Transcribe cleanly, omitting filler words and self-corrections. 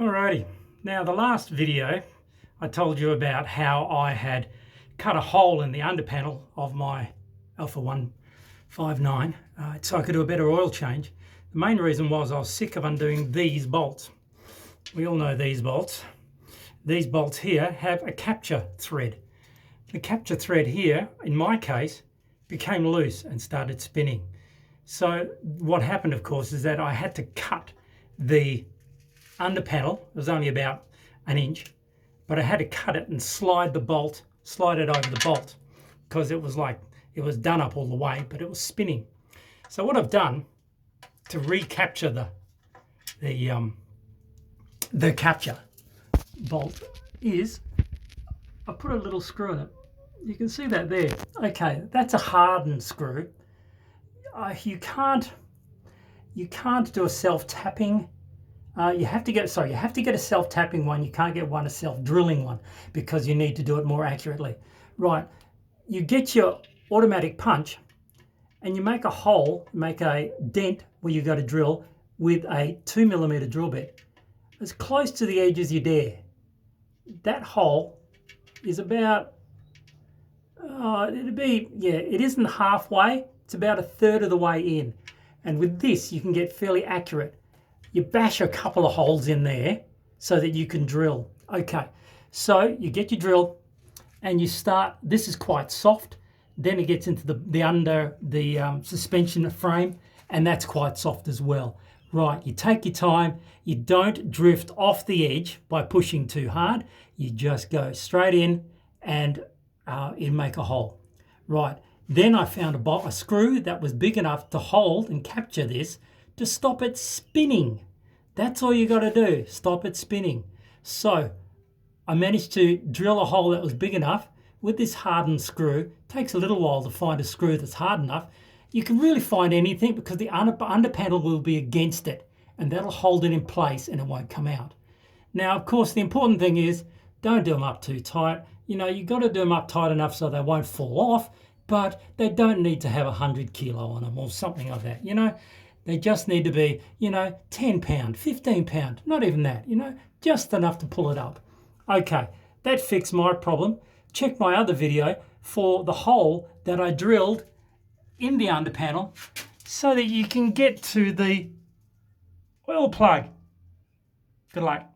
Alrighty, now the last video I told you about how I had cut a hole in the underpanel of my Alfa 159 so I could do a better oil change. The main reason was I was sick of undoing these bolts. We all know these bolts. These bolts here have a capture thread. The capture thread here, in my case, became loose and started spinning. So what happened, of course, is that I had to cut the underpanel. It was only about an inch, but I had to cut it and slide it over the bolt, because it was done up all the way, but it was spinning. So what I've done to recapture the capture bolt is I put a little screw in it. You can see that there. Okay, that's a hardened screw. You can't do a self-tapping. You have to get a self-tapping one. You can't get a self-drilling one, because you need to do it more accurately. Right, you get your automatic punch and you make a hole, make a dent where you go to drill with a 2mm drill bit, as close to the edge as you dare. That hole is about, it isn't halfway, it's about a third of the way in. And with this, you can get fairly accurate. You bash a couple of holes in there so that you can drill. Okay, so you get your drill and you start. This is quite soft. Then it gets into the suspension frame, and that's quite soft as well. Right, you take your time. You don't drift off the edge by pushing too hard. You just go straight in and you make a hole. Right, then I found a screw that was big enough to hold and capture this to stop it spinning. That's all you got to do, stop it spinning. So I managed to drill a hole that was big enough with this hardened screw. It takes a little while to find a screw that's hard enough. You can really find anything, because the underpanel will be against it, and that'll hold it in place and it won't come out. Now, of course, the important thing is don't do them up too tight. You know, you've got to do them up tight enough so they won't fall off, but they don't need to have 100 kilo on them or something like that. You know, they just need to be, 10 pound, 15 pound, not even that, just enough to pull it up. Okay, that fixed my problem. Check my other video for the hole that I drilled in the underpanel so that you can get to the oil plug. Good luck.